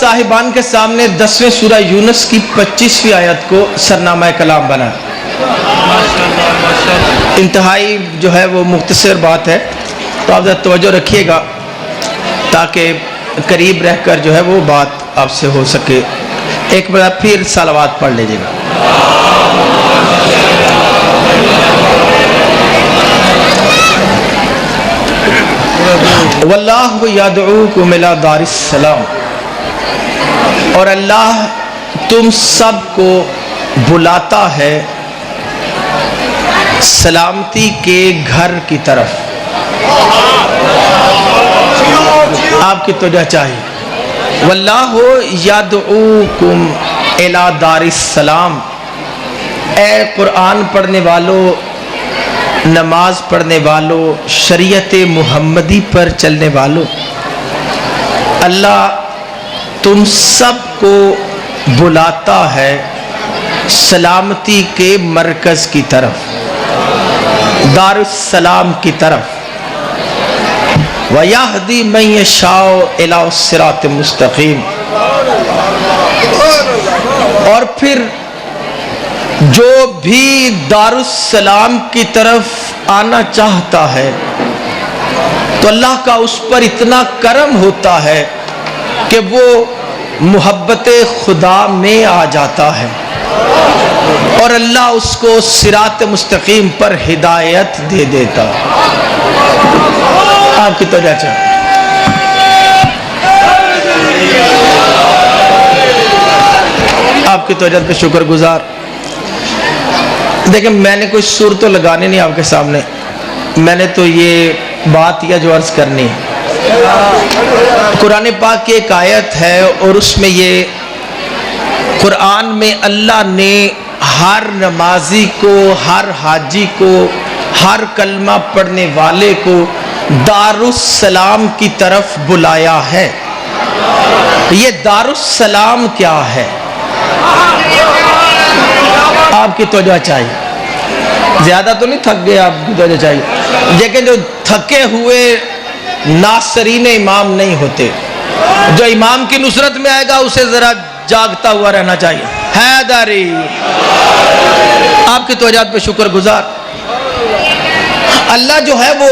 صاحبان کے سامنے 10ویں سورہ یونس کی 25ویں آیت کو سرنامہ کلام بنا. انتہائی جو ہے وہ مختصر بات ہے، تو آپ ذرا توجہ رکھیے گا تاکہ قریب رہ کر جو ہے وہ بات آپ سے ہو سکے. ایک بار پھر صلوات پڑھ لیجیے گا. واللہ یدعوکم الی دار السلام، اور اللہ تم سب کو بلاتا ہے سلامتی کے گھر کی طرف. آپ کی توجہ چاہیے. واللہ یدعوکم الی دار السلام. اے قرآن پڑھنے والو، نماز پڑھنے والو، شریعت محمدی پر چلنے والو، اللہ تم سب کو بلاتا ہے سلامتی کے مرکز کی طرف، دار السلام کی طرف. وَيَهْدِي مَن يَشَاءُ إِلَىٰ الصِّرَاطِ الْمُسْتَقِيمِ. اور پھر جو بھی دار السلام کی طرف آنا چاہتا ہے تو اللہ کا اس پر اتنا کرم ہوتا ہے کہ وہ محبت خدا میں آ جاتا ہے اور اللہ اس کو صراط مستقیم پر ہدایت دے دیتا. آپ کی توجہ چاہیے. آپ کی توجہ پہ شکر گزار. دیکھیں میں نے کوئی سر تو لگانے نہیں آپ کے سامنے، میں نے تو یہ بات یا جو عرض کرنی ہے. قرآن پاک کی ایک آیت ہے اور اس میں یہ قرآن میں اللہ نے ہر نمازی کو، ہر حاجی کو، ہر کلمہ پڑھنے والے کو دار السلام کی طرف بلایا ہے. یہ دار السلام کیا ہے؟ آپ کی توجہ چاہیے. زیادہ تو نہیں تھک گئے؟ آپ کی توجہ چاہیے. لیکن جو تھکے ہوئے ناصرین امام نہیں ہوتے، جو امام کی نصرت میں آئے گا اسے ذرا جاگتا ہوا رہنا چاہیے. حیدری. آپ کی توجہ پہ شکر گزار. اللہ جو ہے وہ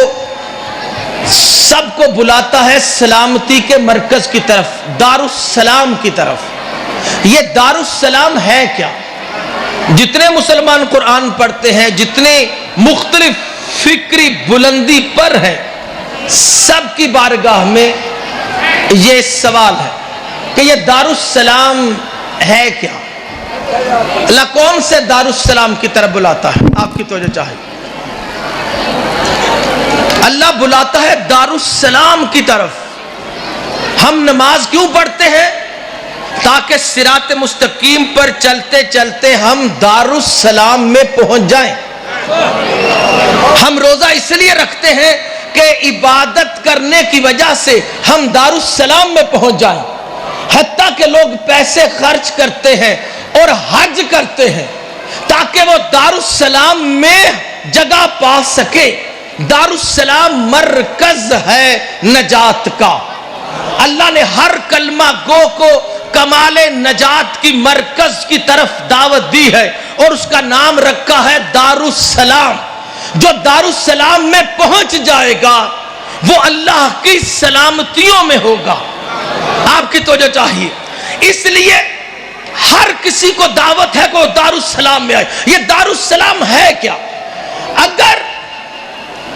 سب کو بلاتا ہے سلامتی کے مرکز کی طرف، دار السلام کی طرف. یہ دار السلام ہے کیا؟ جتنے مسلمان قرآن پڑھتے ہیں، جتنے مختلف فکری بلندی پر ہیں، سب کی بارگاہ میں یہ سوال ہے کہ یہ دار السلام ہے کیا؟ اللہ کون سے دار السلام کی طرف بلاتا ہے؟ آپ کی توجہ چاہیے. اللہ بلاتا ہے دار السلام کی طرف. ہم نماز کیوں پڑھتے ہیں؟ تاکہ صراط مستقیم پر چلتے چلتے ہم دار السلام میں پہنچ جائیں. ہم روزہ اس لیے رکھتے ہیں کہ عبادت کرنے کی وجہ سے ہم دار السلام میں پہنچ جائیں. حتیٰ کہ لوگ پیسے خرچ کرتے ہیں اور حج کرتے ہیں تاکہ وہ دار السلام میں جگہ پا سکے. دار السلام مرکز ہے نجات کا. اللہ نے ہر کلمہ گو کو کمال نجات کی مرکز کی طرف دعوت دی ہے اور اس کا نام رکھا ہے دار السلام. جو دار السلام میں پہنچ جائے گا وہ اللہ کی سلامتیوں میں ہوگا. آپ کی توجہ چاہیے. اس لیے ہر کسی کو دعوت ہے کہ وہ دار السلام میں آئے. یہ دار السلام ہے کیا؟ اگر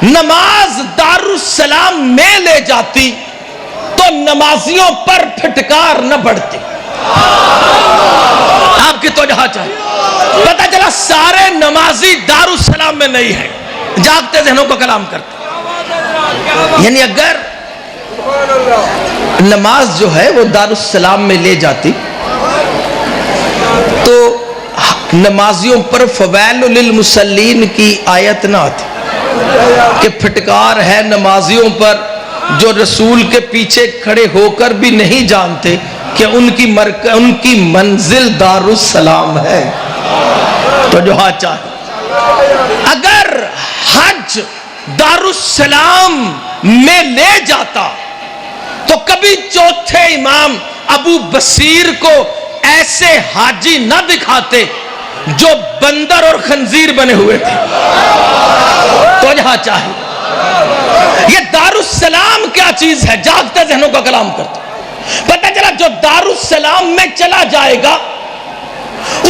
نماز دار السلام میں لے جاتی تو نمازیوں پر پھٹکار نہ بڑھتی. آپ کی توجہ چاہیے. پتہ چلا سارے نمازی دار السلام میں نہیں ہیں، جاگتے ذہنوں کو کلام کرتے. یعنی اگر نماز جو ہے وہ دار السلام میں لے جاتی تو نمازیوں پر فویل للمصلین کی آیت نہ آتی کہ پھٹکار ہے نمازیوں پر جو رسول کے پیچھے کھڑے ہو کر بھی نہیں جانتے کہ ان کی منزل دار السلام ہے. تو جو ہاں چاہے اگر حج دار السلام میں لے جاتا تو کبھی چوتھے امام ابو بصیر کو ایسے حاجی نہ دکھاتے جو بندر اور خنزیر بنے ہوئے تھے تو یہاں چاہیے. یہ دارالسلام کیا چیز ہے؟ جاگتے ذہنوں کا کلام کرتا. پتہ چلا جو دارالسلام میں چلا جائے گا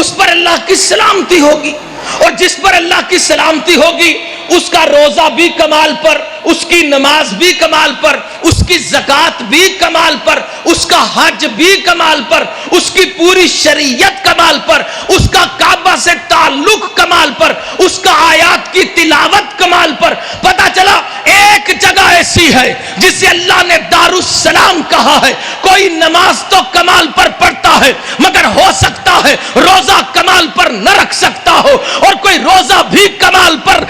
اس پر اللہ کی سلامتی ہوگی, اور جس پر اللہ کی سلامتی ہوگی اس کا روزہ بھی کمال پر, اس کی نماز بھی کمال پر, اس کی زکوٰۃ بھی کمال پر, اس کا حج بھی کمال پر, اس کی پوری شریعت کمال پر, اس کا کعبہ سے تعلق کمال پر, اس کا آیات کی تلاوت کمال پر. پتہ چلا ایک جگہ ایسی ہے جسے اللہ نے دارالسلام کہا ہے. کوئی نماز تو کمال پر پڑھتا ہے مگر ہو سکتا ہے روزہ کمال پر نہ رکھ سکتا ہو, اور کوئی روزہ بھی کمال پر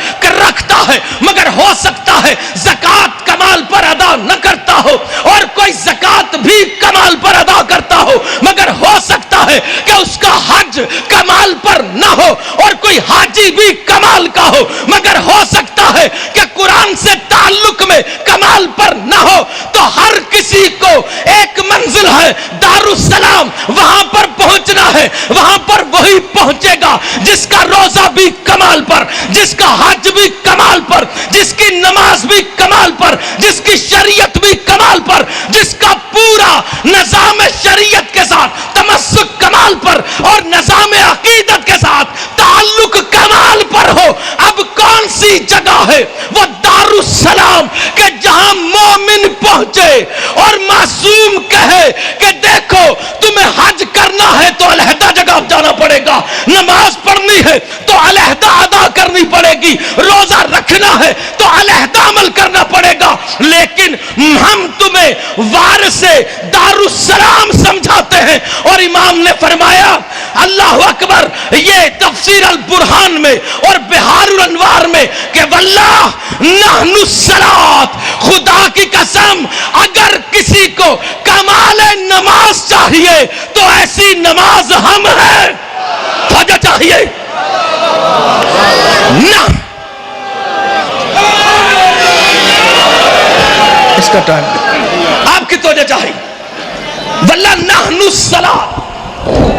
رکھتا ہے مگر ہو سکتا ہے زکوٰۃ کمال پر ادا نہ کرتا ہو, اور کوئی زکوٰۃ بھی کمال پر ادا کرتا ہو مگر ہو سکتا ہے کہ اس کا حج کمال پر نہ ہو, اور کوئی حاجی بھی کمال کا ہو مگر ہو سکتا ہے کہ قرآن سے تعلق میں کمال پر نہ ہو. تو ہر کسی کو ایک منزل ہے دارالسلام, وہاں پر پہنچنا ہے. وہاں پر وہی پہنچے گا جس کا روزہ بھی کمال پر, جس کا حج بھی کمال پر, جس کی نماز بھی کمال پر, جس کی شریعت بھی کمال پر, جس کا پورا نظام شریعت کے ساتھ تمسک کمال پر اور نظام عقیدت کے ساتھ تعلق کمال پر ہو. اب کون سی جگہ ہے؟ وہ دارالسلام کہ جہاں مومن پہنچے اور معصوم کہے کہ دیکھو تمہیں حج کرنا ہے تو علیحدہ جگہ جانا پڑے گا, نماز پڑھنی ہے تو علیحدہ ادا کرنی پڑے گی, روزہ رکھنا ہے تو علیحدہ عمل کرنا پڑے گا, لیکن ہم تمہیں وارث دارالسلام سمجھاتے ہیں. اور امام نے فرمایا اللہ اکبر, یہ تفسیر البرہان میں اور بہار الانوار میں کہ واللہ نحن الصلاۃ, خدا کی قسم اگر کسی کو کمال نماز چاہیے تو ایسی نماز ہم ہیں. توجہ چاہیے نہ, اس کا ٹائم آپ کی توجہ چاہیے. واللہ نحن الصلاۃ,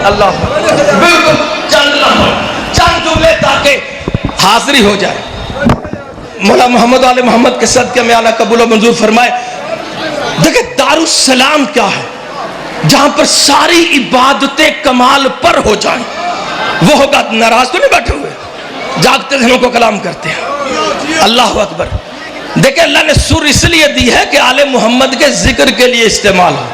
اللہ بالکل چند جملے تاکہ حاضری ہو جائے. مولا محمد آل محمد کے صدقے میں اعلیٰ قبول و منظور فرمائے. دیکھیں دارالسلام کیا ہے؟ جہاں پر ساری عبادتیں کمال پر ہو جائیں. وہ ہوگا, ناراض تو نہیں بیٹھے ہوئے, جاگتے ذہنوں کو کلام کرتے ہیں. اللہ اکبر. دیکھیں اللہ نے سر اس لیے دی ہے کہ آل محمد کے ذکر کے لیے استعمال ہو,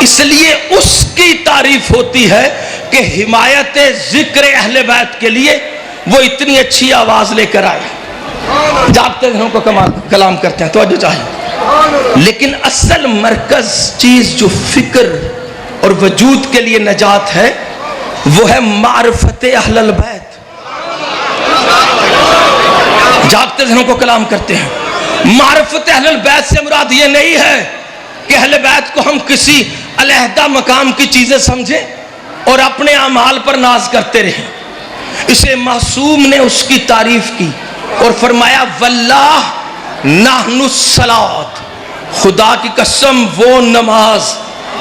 اس لیے اس کی تعریف ہوتی ہے کہ حمایت ذکر اہل بیت کے لیے وہ اتنی اچھی آواز لے کر آئے. جاگتے ذہنوں کو کلام کرتے ہیں, توجہ چاہیے. لیکن اصل مرکز چیز جو فکر اور وجود کے لیے نجات ہے وہ ہے معرفت اہل البیت. جاگتے ذہنوں کو کلام کرتے ہیں. معرفت اہل البیت سے مراد یہ نہیں ہے کہ اہل بیت کو ہم کسی علیحدہ مقام کی چیزیں سمجھیں اور اپنے اعمال پر ناز کرتے رہیں. اسے معصوم نے اس کی تعریف کی اور فرمایا واللہ نحن الصلاۃ, خدا کی قسم وہ نماز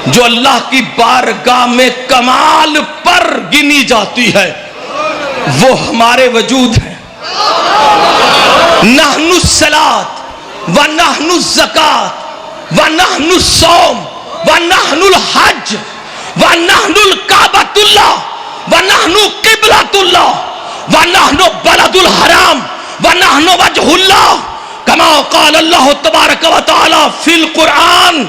جو اللہ کی بارگاہ میں کمال پر گنی جاتی ہے وہ ہمارے وجود ہے. نحن الصلاۃ ونحن الزکاۃ ونحن الصوم ونحن الحج ونحن الکعبۃ اللہ ونحن قبلۃ اللہ ونحن بلد الحرام ونحن وجہ اللہ کما قال اللہ تبارک و تعالی فی القرآن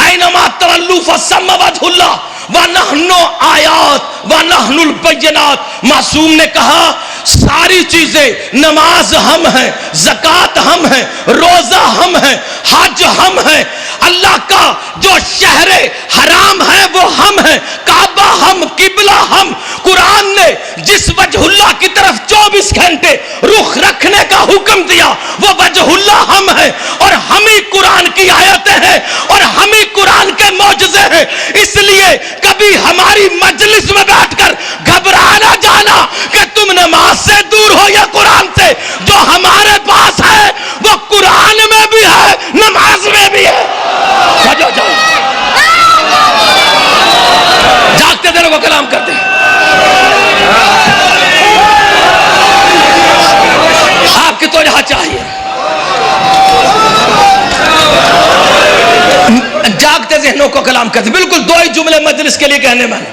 اینما تولوا فثم وجہ اللہ ونحن آیات ونحن البینات. معصوم نے کہا ساری چیزیں, نماز ہم ہیں, زکوٰۃ ہم ہیں, روزہ ہم ہیں, حج ہم ہیں, اللہ کا جو شہر حرام ہے وہ ہم ہیں, کعبہ ہم, قبلہ ہم. قرآن نے جس وجہ اللہ کی طرف 24 گھنٹے رخ رکھنے کا حکم دیا وہ وجہ اللہ ہم ہیں, اور ہم ہی قرآن کی آیتیں ہیں اور ہم ہی قرآن کے معجزے ہیں. اس لیے کبھی ہماری مجلس میں بیٹھ کر گھبرا نہ جانا کہ تم نماز سے دور ہو یا قرآن سے. جو ہمارے پاس ہے وہ قرآن میں بھی ہے, نماز میں بھی ہے. کو کلام کرتے ہیں. آپ کی توجہ چاہیے. جاگتے ذہنوں کو کلام کرتے. بالکل 2 ہی جملے مجلس کے لیے کہنے والے,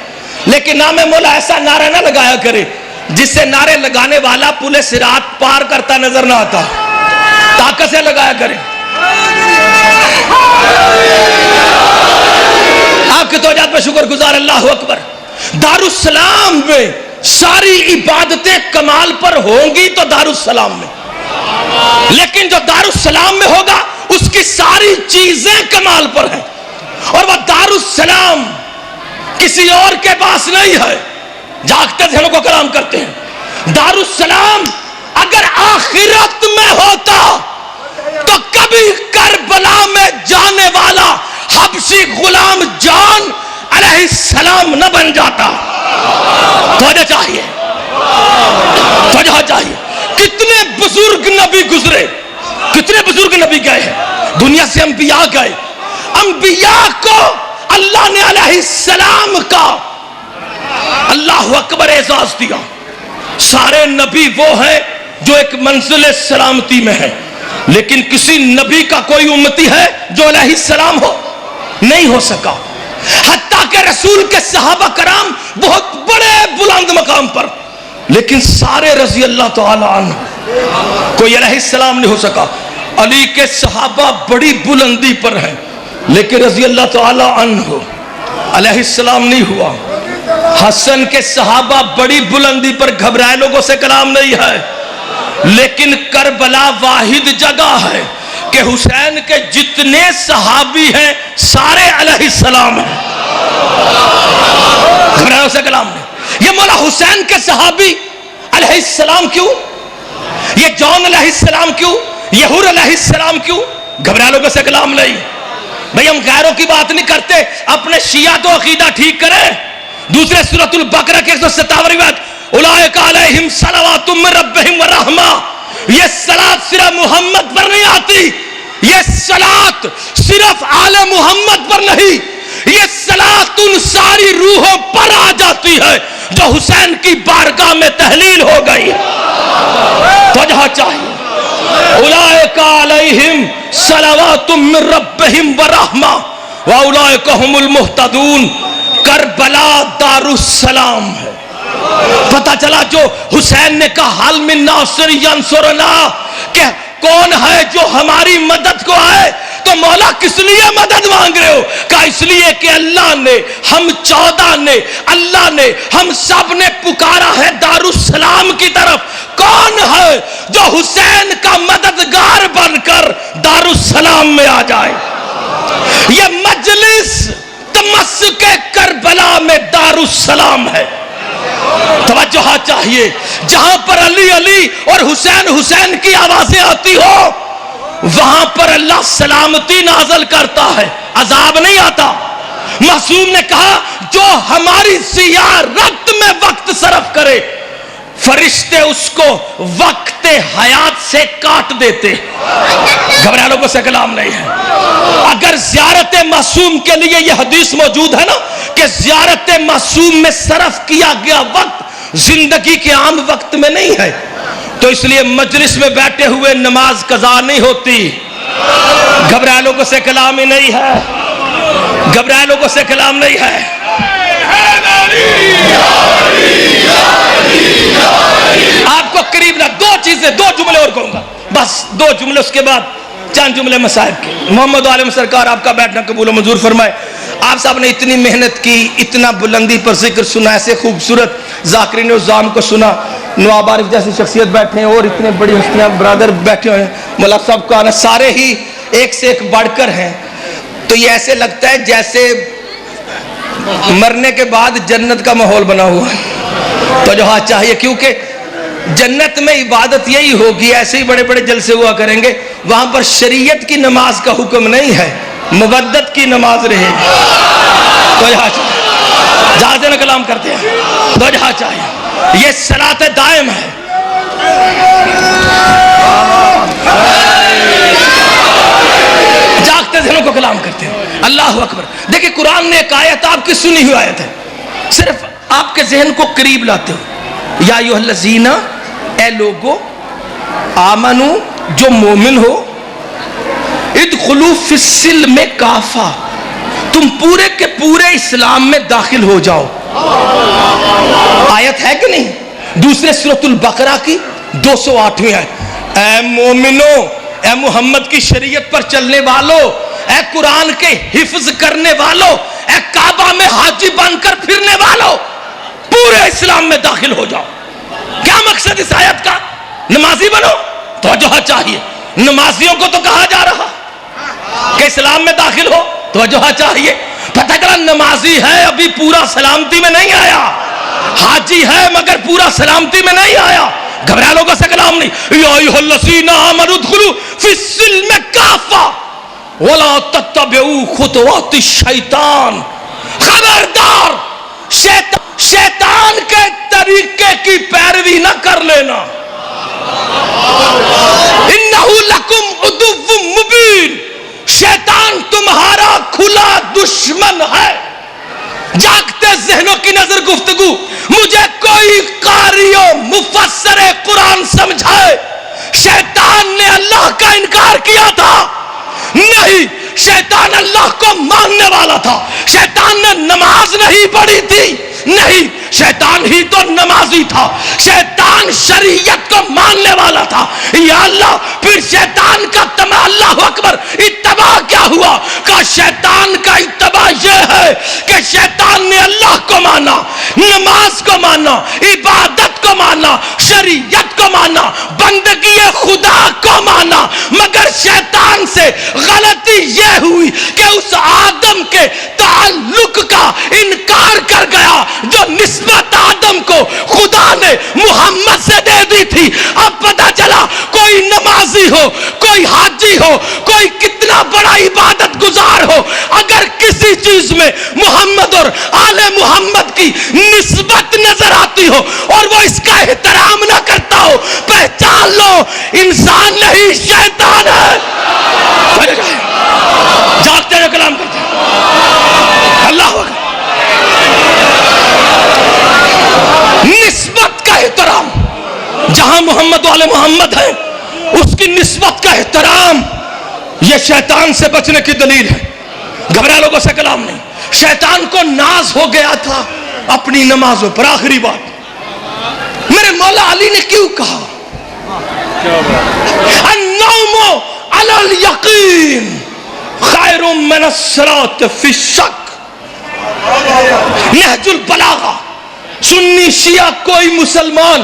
لیکن نام مولا ایسا نعرہ نہ لگایا کرے جس سے نعرے لگانے والا پل صراط پار کرتا نظر نہ آتا. طاقت سے لگایا کرے. آپ کی توجہ پہ شکر گزار. اللہ اکبر. دارالسلام میں ساری عبادتیں کمال پر ہوں گی تو دارالسلام میں, لیکن جو دارالسلام میں ہوگا اس کی ساری چیزیں کمال پر ہیں, اور وہ دارالسلام کسی اور کے پاس نہیں ہے. جاگتے ذہنوں کو کلام کرتے ہیں. دارالسلام اگر آخرت میں ہوتا تو کبھی کربلا میں جانے والا حبشی غلام جان علیہ السلام نہ بن جاتا. توجہ چاہیے, توجہ چاہیے. کتنے بزرگ نبی گزرے, کتنے بزرگ نبی گئے ہیں دنیا سے. انبیاء گئے, انبیاء کو اللہ نے علیہ السلام کا اللہ اکبر اعزاز دیا. سارے نبی وہ ہیں جو ایک منزل سلامتی میں ہیں, لیکن کسی نبی کا کوئی امتی ہے جو علیہ السلام ہو نہیں ہو سکا. حتیٰ کہ رسول کے صحابہ کرام بہت بڑے بلند مقام پر, لیکن سارے رضی اللہ تعالی عنہ کوئی علیہ السلام نہیں ہو سکا. علی کے صحابہ بڑی بلندی پر ہیں, لیکن رضی اللہ تعالی عنہ علیہ السلام نہیں ہوا. حسن کے صحابہ بڑی بلندی پر گھبرائے لوگوں سے کلام نہیں ہے, لیکن کربلا واحد جگہ ہے کہ حسین کے جتنے صحابی ہیں سارے علیہ السلام ہیں. گھبرائے سے کلام نہیں. یہ مولا حسین کے صحابی علیہ السلام کیوں, یہ جون علیہ السلام کیوں, یہ حر علیہ السلام کیوں؟ گھبرائے لوگوں سے کلام نہیں. بھئی ہم غیروں کی بات نہیں کرتے, اپنے شیعہ تو عقیدہ ٹھیک کریں. دوسرے سورۃ البقرہ کے 157 آیت, اولئک علیہم صلوات من ربہم ورحمہ. یہ صلاۃ صرف محمد پر نہیں آتی, یہ صلاۃ صرف آل محمد پر نہیں, یہ صلاۃ ان ساری روحوں پر آ جاتی ہے جو حسین کی بارگاہ میں تحلیل ہو گئی. توجہ چاہیے. اولئک علیہم صلوات من ربہم ورحمہ واولئک هم المہتدون. کربلا دارالسلام ہے. پتہ چلا جو حسین نے کہا حل من ناصر ینصرنا, کہ کون ہے جو ہماری مدد کو آئے, تو مولا کس لیے مدد مانگ رہے ہو؟ کہا اس لیے کہ اللہ نے, ہم 14 نے, اللہ نے, ہم سب نے پکارا ہے دارالسلام کی طرف. کون ہے جو حسین کا مددگار بن کر دارالسلام میں آ جائے؟ یہ مجلس دمشق کے کربلا میں دارالسلام ہے. توجہ چاہیے. جہاں پر علی علی اور حسین حسین کی آوازیں آتی ہو وہاں پر اللہ سلامتی نازل کرتا ہے, عذاب نہیں آتا. معصوم نے کہا جو ہماری زیارت میں وقت صرف کرے فرشتے اس کو وقت حیات سے کاٹ دیتے. گھبرائے لوگوں سے کلام نہیں ہے. اگر زیارت معصوم کے لیے یہ حدیث موجود ہے نا کہ زیارت معصوم میں صرف کیا گیا وقت زندگی کے عام وقت میں نہیں ہے, تو اس لیے مجلس میں بیٹھے ہوئے نماز قضا نہیں ہوتی. گھبرائے لوگوں سے کلام ہی نہیں ہے, گھبرائے لوگوں سے کلام نہیں ہے. آپ کو قریب نہ 2 چیزیں, 2 جملے اور کہوں گا, بس 2 جملے, اس کے بعد چند جملے مسائب کے. محمد عالم سرکار آپ کا بیٹھنا قبول و منظور فرمائے. آپ صاحب نے اتنی محنت کی, اتنا بلندی پر ذکر سنا, ایسے خوبصورت ذاکرین الزام کو سنا. نواب عارف جیسی شخصیت بیٹھے ہیں اور اتنے بڑی ہستیاں برادر بیٹھے ہوئے ہیں. مولا صاحب کا آنا سارے ہی ایک سے ایک بڑھ کر ہیں, تو یہ ایسے لگتا ہے جیسے مرنے کے بعد جنت کا ماحول بنا ہوا ہے. تو جو ہاں چاہیے, کیونکہ جنت میں عبادت یہی ہوگی, ایسے ہی بڑے بڑے جلسے ہوا کریں گے. وہاں پر شریعت کی نماز کا حکم نہیں ہے, مودت کی نماز رہے گی. تو یہاں جہاں سے کلام کرتے ہیں, تو جہاں چاہیے. یہ صلاۃ دائم ہے. جاگتے ذہنوں کو کلام کرتے ہیں. اللہ اکبر. دیکھیں قرآن نے ایک آیت, آپ کی سنی ہوئی آیت ہے, صرف آپ کے ذہن کو قریب لاتے ہو. یا ایھا الذین، اے لوگو، آمنو، جو مومن ہو، ادخلوا فی السلم کافہ، تم پورے کے پورے اسلام میں داخل ہو جاؤ. آیت ہے کہ نہیں؟ دوسرے سورۃ البقرہ کی 208ویں آیت. اے مومنو، اے محمد کی شریعت پر چلنے والو، اے قرآن کے حفظ کرنے والو، اے کعبہ میں حاجی بن کر پھرنے والو، پورے اسلام میں داخل ہو جاؤ. کیا مقصد اس آیت کا؟ نمازی بنو. توجہ چاہیے. نمازیوں کو تو کہا جا رہا کہ اسلام میں داخل ہو. توجہ چاہیے. پتہ چلا نمازی ہے ابھی پورا سلامتی میں نہیں آیا، حاجی ہے مگر پورا سلامتی میں نہیں آیا. گھبرا لوگوں سے کلام نہیں. یا ایھا الذین آمنوا ادخلوا فی السلم کافہ ولا تتبعوا خطوات الشیطان. خبردار، شیطان کے طریقے کی پیروی نہ کر لینا. انہ لکم عدو مبین، شیطان تمہارا کھلا دشمن ہے. جاگتے ذہنوں کی نظر گفتگو. مجھے کوئی قاری و مفسر قرآن سمجھائے شیطان نے اللہ کا انکار کیا تھا؟ نہیں، شیطان اللہ کو ماننے والا تھا. شیطان نے نماز نہیں پڑھی تھی، نہیں، شیطان ہی تو نمازی تھا. شیطان شریعت کو ماننے والا تھا. یا اللہ، پھر شیطان کا اللہ اکبر اتباع کیا ہوا؟ کہ شیطان کا اتباع یہ ہے کہ شیطان نے اللہ کو مانا، نماز کو مانا، عبادت کو مانا، شریعت کو مانا، بندگی خدا کو مانا، مگر شیطان سے غلطی یہ ہوئی کہ اس آدم کے تعلق کا انکار کر گیا جو نسبت آدم کو خدا نے محمد سے دے دی تھی. اب پتہ چلا کوئی نمازی ہو، کوئی حاجی ہو، کوئی کتنا بڑا عبادت گزار ہو، اگر کسی چیز میں محمد اور آل محمد کی نسبت نظر آتی ہو اور وہ اس کا احترام نہ کرتا ہو، پہچان لو انسان نہیں، شیطان ہے. جاگتے ہوئے کلام کرتے ہیں. اللہ اکبر. نسبت کا احترام، جہاں محمد والے محمد ہیں اس کی نسبت کا احترام یہ شیطان سے بچنے کی دلیل ہے. گھبرا لوگوں سے کلام نہیں. شیطان کو ناز ہو گیا تھا اپنی نمازوں پر. آخری بات، میرے مولا علی نے کیوں کہا النوم علی الیقین خیر من الصلاۃ فی الشک. نہج البلاغہ. سنی شیعہ کوئی مسلمان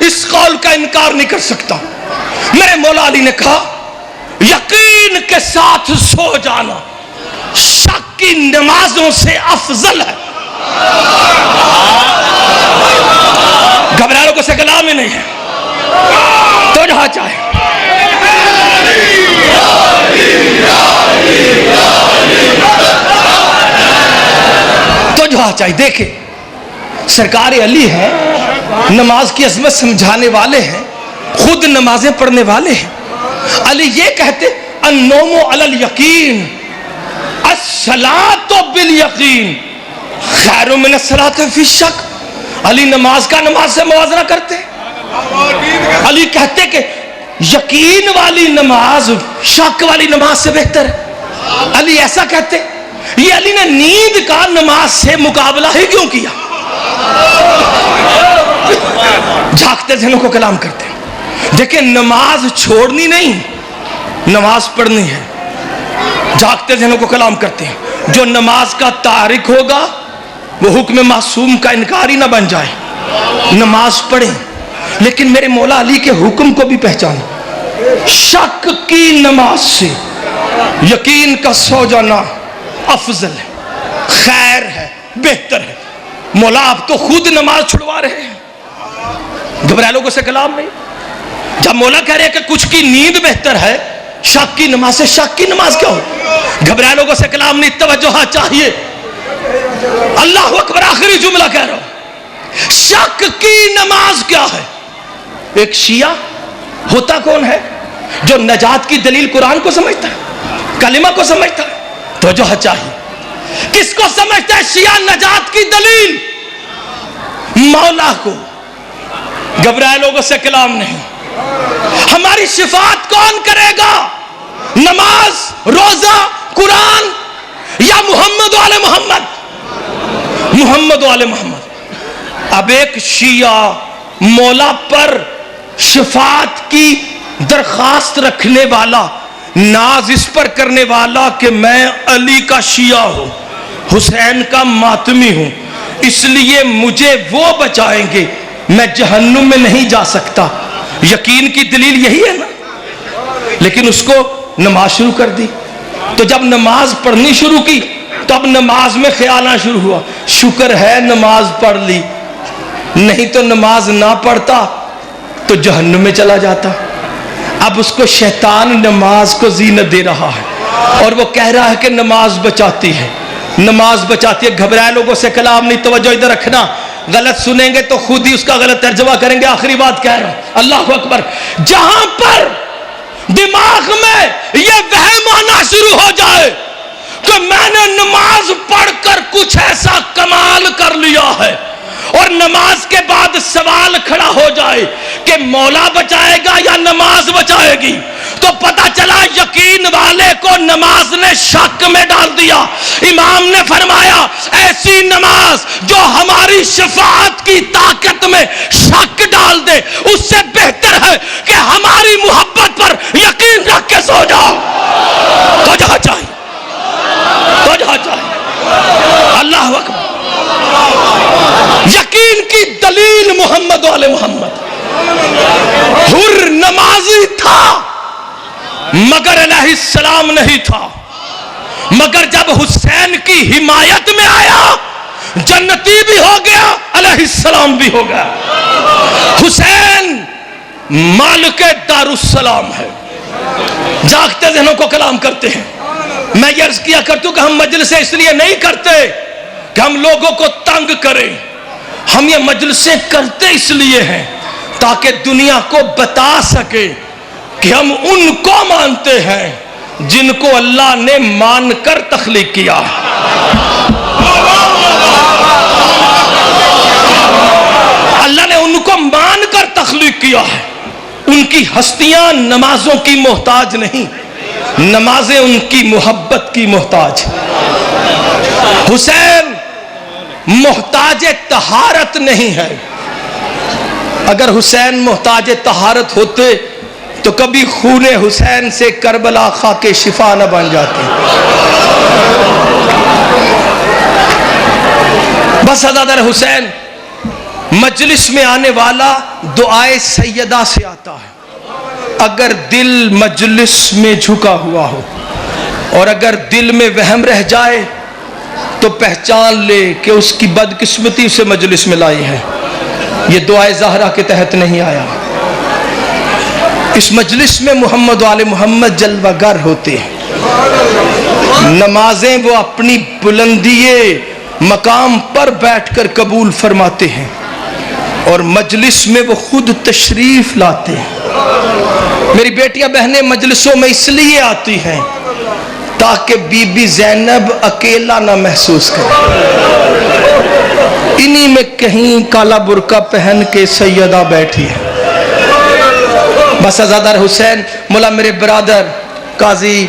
اس قول کا انکار نہیں کر سکتا. میرے مولا علی نے کہا یقین کے ساتھ سو جانا شک کی نمازوں سے افضل ہے. گھبرا کو سے کلام ہی نہیں ہے. تو جہاں چاہے تو جہاں چاہے دیکھیں، سرکار علی ہے، نماز کی عظمت سمجھانے والے ہیں، خود نمازیں پڑھنے والے ہیں. علی یہ کہتے النوم علی الیقین الصلاۃ بالیقین خیر من الصلاۃ فی الشک. علی نماز کا نماز سے موازنہ کرتے. علی کہتے کہ یقین والی نماز شک والی نماز سے بہتر ہے. علی ایسا کہتے. یہ علی نے نیند کا نماز سے مقابلہ ہی کیوں کیا؟ جھاگتے ذہنوں کو کلام کرتے ہیں. دیکھیں، نماز چھوڑنی نہیں، نماز پڑھنی ہے. جھاگتے ذہنوں کو کلام کرتے ہیں. جو نماز کا تارک ہوگا وہ حکم معصوم کا انکاری نہ بن جائے. نماز پڑھیں لیکن میرے مولا علی کے حکم کو بھی پہچانیں. شک کی نماز سے یقین کا سو جانا افضل ہے، خیر ہے، بہتر ہے. مولا آپ تو خود نماز چھڑوا رہے ہیں. گھبرا لوگوں سے کلام نہیں. جب مولا کہہ رہے ہیں کہ کچھ کی نیند بہتر ہے شک کی نماز سے، شک کی نماز کیا ہو؟ گھبرا لوگوں سے کلام نہیں. توجہ چاہیے. اللہ اکبر. آخری جملہ کہہ رہا ہوں. شک کی نماز کیا ہے؟ ایک شیعہ ہوتا کون ہے جو نجات کی دلیل قرآن کو سمجھتا ہے، کلمہ کو سمجھتا ہے. توجہ چاہیے. کس کو سمجھتا ہے شیعہ نجات کی دلیل؟ مولا کو، گھبرائے لوگوں سے کلام نہیں. ہماری شفاعت کون کرے گا؟ نماز، روزہ، قرآن یا محمد و آل محمد؟ محمد و آل محمد. اب ایک شیعہ مولا پر شفاعت کی درخواست رکھنے والا، ناز اس پر کرنے والا کہ میں علی کا شیعہ ہوں، حسین کا ماتمی ہوں، اس لیے مجھے وہ بچائیں گے، میں جہنم میں نہیں جا سکتا. یقین کی دلیل یہی ہے نا. لیکن اس کو نماز شروع کر دی. تو جب نماز پڑھنی شروع کی تو اب نماز میں خیال آنا شروع ہوا، شکر ہے نماز پڑھ لی، نہیں تو نماز نہ پڑھتا تو جہنم میں چلا جاتا. اب اس کو شیطان نماز کو زینت دے رہا ہے اور وہ کہہ رہا ہے کہ نماز بچاتی ہے، نماز بچاتی ہے. گھبرائے لوگوں سے کلام نہیں، توجہ ادھر رکھنا. غلط سنیں گے تو خود ہی اس کا غلط ترجمہ کریں گے. آخری بات کہہ رہا ہوں، اللہ اکبر. جہاں پر دماغ میں یہ وہم آنا شروع ہو جائے کہ میں نے نماز پڑھ کر کچھ ایسا کمال کر لیا ہے، اور نماز کے بعد سوال کھڑا ہو جائے کہ مولا بچائے گا یا نماز بچائے گی، تو پتہ چلا یقین والے کو نماز نے شک میں ڈال دیا. امام نے فرمایا ایسی نماز جو ہماری شفاعت کی طاقت میں شک ڈال دے، اس سے بہتر ہے کہ ہماری محبت پر یقین رکھ کے سو جاؤ. تو جہاں چاہیے، تو جہاں چاہیے. اللہ اکبر. یقین کی دلیل محمد و آل محمد. حر نمازی تھا مگر علیہ السلام نہیں تھا، مگر جب حسین کی حمایت میں آیا جنتی بھی ہو گیا، علیہ السلام بھی ہو گیا. حسین مالک دار السلام ہے. جاگتے ذہنوں کو کلام کرتے ہیں. میں یہ عرض کیا کرتا ہوں کہ ہم مجلسیں اس لیے نہیں کرتے کہ ہم لوگوں کو تنگ کریں، ہم یہ مجلسیں کرتے اس لیے ہیں تاکہ دنیا کو بتا سکے کہ ہم ان کو مانتے ہیں جن کو اللہ نے مان کر تخلیق کیا. اللہ نے ان کو مان کر تخلیق کیا ہے. ان کی ہستیاں نمازوں کی محتاج نہیں، نمازیں ان کی محبت کی محتاج. حسین محتاج طہارت نہیں ہے. اگر حسین محتاج طہارت ہوتے تو کبھی خون حسین سے کربلا خاک شفا نہ بن جاتی. بس عزادار حسین، مجلس میں آنے والا دعائے سیدہ سے آتا ہے. اگر دل مجلس میں جھکا ہوا ہو اور اگر دل میں وہم رہ جائے تو پہچان لے کہ اس کی بدقسمتی اسے مجلس میں لائی ہے. یہ دعائے زہرا کے تحت نہیں آیا. اس مجلس میں محمد و آل محمد جلوہ گر ہوتے ہیں. نمازیں وہ اپنی بلندی مقام پر بیٹھ کر قبول فرماتے ہیں اور مجلس میں وہ خود تشریف لاتے ہیں. میری بیٹیاں بہنیں مجلسوں میں اس لیے آتی ہیں تاکہ بی بی زینب اکیلا نہ محسوس کرے. انہی میں کہیں کالا برقع پہن کے سیدہ بیٹھی ہے. بس عزادار حسین، مولا میرے برادر قاضی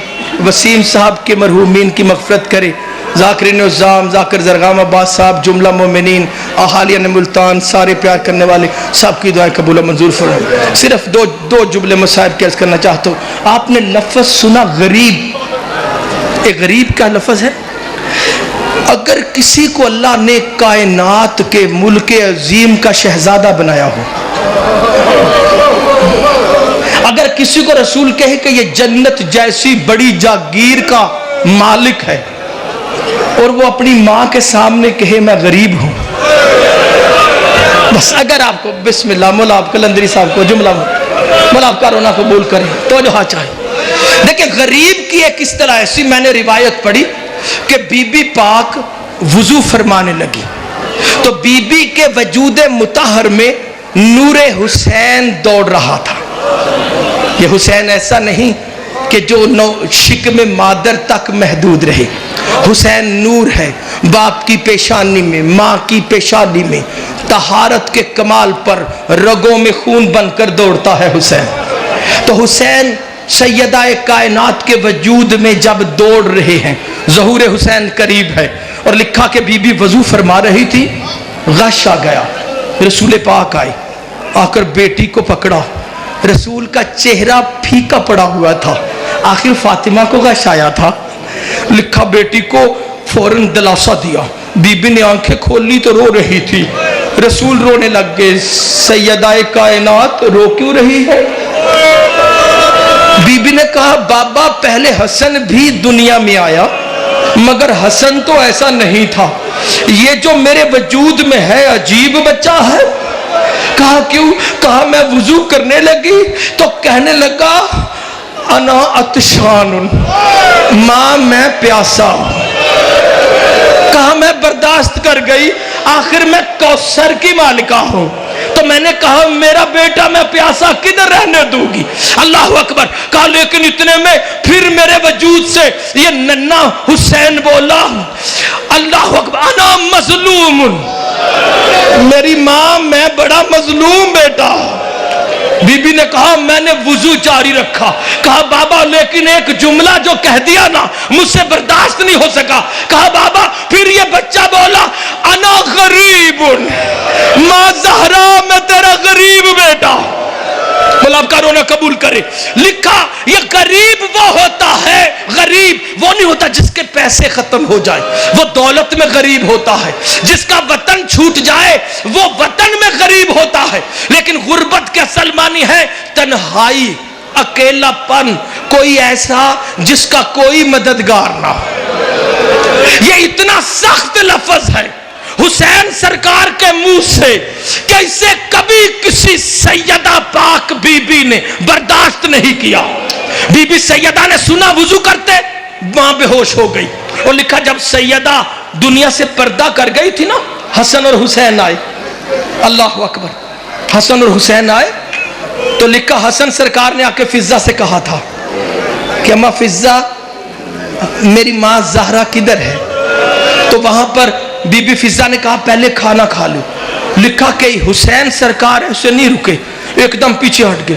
وسیم صاحب کے مرحومین کی مغفرت کرے. ذاکرین عظام ذاکر زرغام عباس صاحب، جملہ مومنین، احالیہ ملتان، سارے پیار کرنے والے سب کی دعائیں قبول و منظور فرمائے. صرف دو جملے مصائب کے عرض کرنا چاہتا ہوں. آپ نے لفظ سنا غریب؟ ایک غریب کا لفظ ہے. اگر کسی کو اللہ نے کائنات کے ملک عظیم کا شہزادہ بنایا ہو، اگر کسی کو رسول کہے کہ یہ جنت جیسی بڑی جاگیر کا مالک ہے اور وہ اپنی ماں کے سامنے کہے میں غریب ہوں، بس اگر آپ کو بسم اللہ مولا آپ کلندری صاحب کو جملہ مولا آپ کا رونا قبول کریں تو جو ہاں چاہے. دیکھیں غریب کی ایک اصطلاح ایسی میں نے روایت پڑھی کہ بی بی پاک وضو فرمانے لگی تو بی بی کے وجود مطہر میں نور حسین دوڑ رہا تھا. یہ حسین ایسا نہیں کہ جو شکم مادر تک محدود رہے. حسین نور ہے، باپ کی پیشانی میں، ماں کی پیشانی میں، طہارت کے کمال پر رگوں میں خون بن کر دوڑتا ہے حسین. تو حسین سیدہ کائنات کے وجود میں جب دوڑ رہے ہیں، ظہور حسین قریب ہے، اور لکھا کہ بی بی وضو فرما رہی تھی، غش آ گیا. رسول پاک آئے، آ کر بیٹی کو پکڑا. رسول کا چہرہ پھیکا پڑا ہوا تھا، آخر فاطمہ کو غش آیا تھا. لکھا بیٹی کو فوراً دلاسا دیا. بی بی نے آنکھیں کھول لی تو رو رہی تھی. رسول رونے لگ گئے. سیدہ کائنات رو کیوں رہی ہے؟ بی بی نے کہا بابا پہلے حسن بھی دنیا میں آیا، مگر حسن تو ایسا نہیں تھا. یہ جو میرے وجود میں ہے عجیب بچہ ہے. کہا کیوں؟ کہا میں وضو کرنے لگی تو کہنے لگا انا عطشان، ماں میں پیاسا. کہا میں برداشت کر گئی، آخر میں کوثر کی مالکہ ہوں. تو میں نے کہا میرا بیٹا میں پیاسا کدھر رہنے دوں گی. اللہ اکبر. کہا لیکن اتنے میں پھر میرے وجود سے یہ ننھا حسین بولا اللہ اکبر انا مظلوم، میری ماں میں بڑا مظلوم بیٹا. بی بی نے کہا میں نے وضو جاری رکھا. کہا بابا لیکن ایک جملہ جو کہہ دیا نا مجھ سے برداشت نہیں ہو سکا. کہا بابا پھر یہ بچہ بولا انا غریب، ماں زہرا میں تیرا غریب بیٹا. ملاب کا رونا قبول کرے. لکھا یہ غریب وہ ہوتا ہے، غریب وہ نہیں ہوتا جس کے پیسے ختم ہو جائے، وہ دولت میں غریب ہوتا ہے. جس کا وطن چھوٹ جائے وہ وطن میں غریب ہوتا ہے. لیکن غربت کے اصل معنی ہے تنہائی، اکیلا پن، کوئی ایسا جس کا کوئی مددگار نہ ہو. یہ اتنا سخت لفظ ہے حسین سرکار کے منہ سے کہ اسے کبھی کسی سیدہ پاک بی بی نے برداشت نہیں کیا. بی بی سیدہ نے سنا وضو کرتے، ماں بے ہوش ہو گئی. اور لکھا جب سیدہ دنیا سے پردہ کر گئی تھی نا، حسن اور حسین آئے. اللہ اکبر. حسن اور حسین آئے تو لکھا حسن سرکار نے آ کے فضہ سے کہا تھا کہ اماں فضہ میری ماں زہرا کدھر ہے؟ تو وہاں پر بی بی فضہ نے کہا پہلے کھانا کھا لو. لکھا کہ حسین سرکار اسے نہیں رکے، ایک دم پیچھے ہٹ گئے.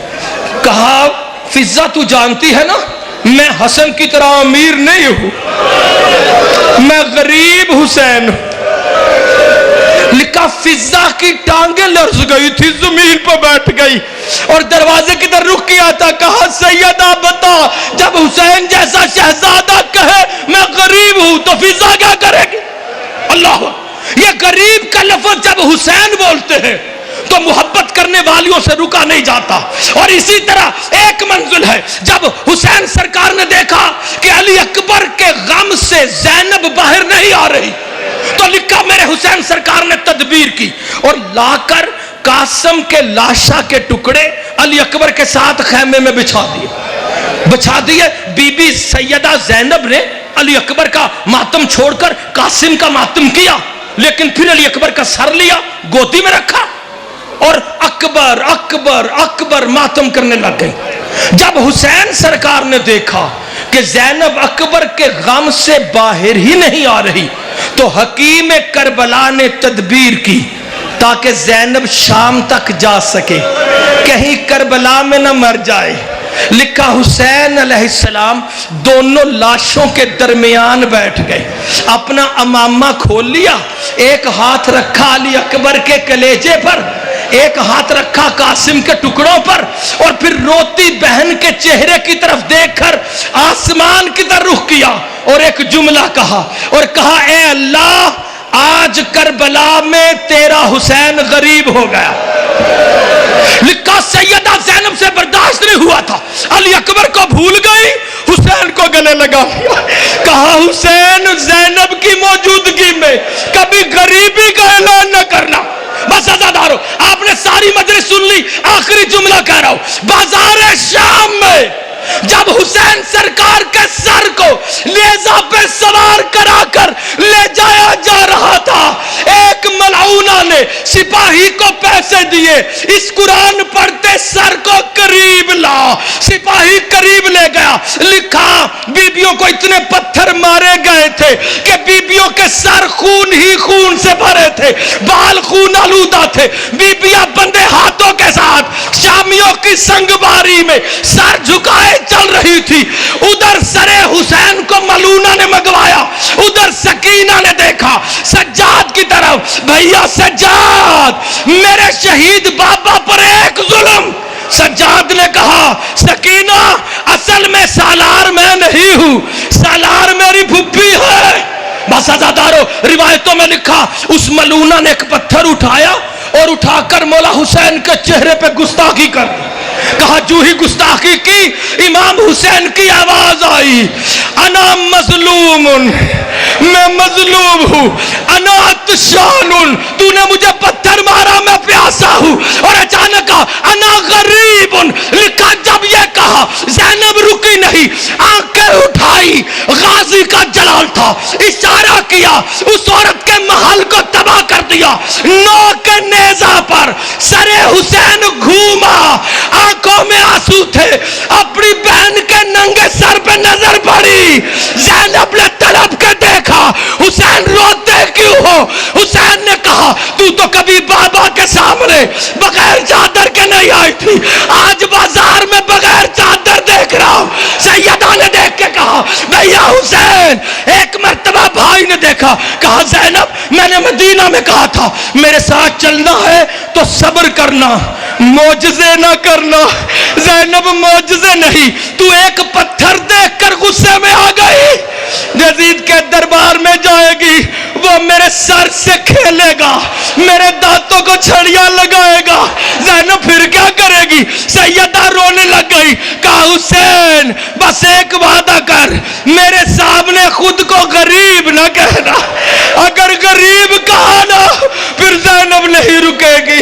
کہا فضہ تو جانتی ہے نا میں حسن کی طرح امیر نہیں ہوں، میں غریب حسین ہوں. لکھا فضہ کی ٹانگیں لرز گئی تھی، زمین پر بیٹھ گئی اور دروازے کی طرف رخ کیا تھا. کہا سیدہ بتا جب حسین جیسا شہزادہ کہے میں غریب ہوں تو فضہ کیا کرے گی؟ اللہ. یہ غریب کا لفظ جب حسین بولتے ہیں تو محبت کرنے والیوں سے رکا نہیں جاتا. اور اسی طرح ایک منزل ہے جب حسین سرکار نے دیکھا کہ علی اکبر کے غم سے زینب باہر نہیں آ رہی تو لکھا میرے حسین سرکار نے تدبیر کی اور لا کر قاسم کے لاشا کے ٹکڑے علی اکبر کے ساتھ خیمے میں بچھا دیے. بی بی سیدہ زینب نے علی اکبر کا ماتم چھوڑ کر قاسم کا ماتم کیا، لیکن پھر علی اکبر کا سر لیا، گودی میں رکھا اور اکبر اکبر اکبر ماتم کرنے لگ گئی. جب حسین سرکار نے دیکھا کہ زینب اکبر کے غم سے باہر ہی نہیں آ رہی تو حکیم کربلا نے تدبیر کی تاکہ زینب شام تک جا سکے، کہیں کربلا میں نہ مر جائے. لکھا حسین علیہ السلام دونوں لاشوں کے درمیان بیٹھ گئے، اپنا امامہ کھول لیا، ایک ہاتھ رکھا علی اکبر کے کلیجے پر، ایک ہاتھ رکھا قاسم کے ٹکڑوں پر، اور پھر روتی بہن کے چہرے کی طرف دیکھ کر آسمان کی طرف رخ کیا اور ایک جملہ کہا اور کہا اے اللہ آج کربلا میں تیرا حسین غریب ہو گیا. لکھا سیدہ زینب سے برداشت نہیں ہوا تھا، علی اکبر کو بھول گئی، حسین کو گلے لگا لیا. کہا حسین زینب کی موجودگی میں کبھی غریبی کا اعلان نہ کرنا. بس عزادارو آپ نے ساری مجلس سن لی، آخری جملہ کہہ رہا ہوں. بازار شام میں جب حسین سرکار کے سر کو نیزہ پہ سوار کرا کر لے جایا جا رہا تھا، ایک ملعونہ نے سپاہی کو پیسے دیے، اس قرآن پڑھتے سر کو قریب لا، سپاہی قریب لے گیا، لکھا بیبیوں کو اتنے پتھر مارے گئے تھے کہ بیبیوں کے سر خون ہی خون سے بھرے تھے، بال خون آلودہ تھے، بیبیاں بندے ہاتھوں کے ساتھ شامیوں کی سنگباری میں سر جھکائے چل رہی تھی۔ ادھر سر حسین کو ملونہ نے منگوایا، ادھر سکینہ نے دیکھا سجاد کی طرف، بھیا سجاد میرے شہید بابا پر ایک ظلم۔ سجاد نے کہا سکینہ اصل میں سالار میں نہیں ہوں، سالار میری پھپھی ہے۔ بس ازادارو روایتوں میں لکھا اس ملونہ نے ایک پتھر اٹھایا اور اٹھا کر مولا حسین کے چہرے پہ گستاخی کر دی۔ کہا جو ہی گستاخی کی امام حسین کی آواز آئی، انا مظلوم، میں مظلوم ہوں، انا عطشان، تو نے مجھے پتھر مارا میں پیاسا ہوں۔ اور اچانک کہا انا غریب، لکھا جب یہ کہا زینب رکی نہیں، آنکھیں اٹھائی، غازی کا جلال تھا، اشارہ کیا، اس عورت کے محل کو تباہ کر دیا۔ نو کے نیزہ پر سر حسین گھوما، آنکھوں میں آنسو تھے، اپنی بہن کے ننگے سر پہ نظر پڑی۔ زینب نے طلب کے دیکھا حسین روتے کیوں ہو؟ حسین نے کہا تو کبھی بابا کے سامنے بغیر چادر کے نہیں آئی تھی، آج بازار میں بغیر چادر دیکھ رہا ہوں۔ سیدہ نے دیکھ کے کہا بھیا حسین، ایک مرتبہ بھائی نے دیکھا، کہا زینب میں نے مدینہ میں کہا تھا میرے ساتھ چلنا ہے تو صبر کرنا، معجزے نہ کرنا۔ زینب معجزے نہیں، تو ایک پتھر دیکھ کر غصے میں آ گئی، یزید کے دربار میں جائے گی، وہ میرے سر سے کھیلے گا، میرے دانتوں کو چھڑیاں لگائے گا، زینب پھر کیا کرے گی؟ سیدہ رونے لگ گئی، کہا حسین بس ایک وعدہ کر، میرے سامنے خود کو غریب نہ کہنا، اگر غریب کہا نا پھر زینب نہیں رکے گی۔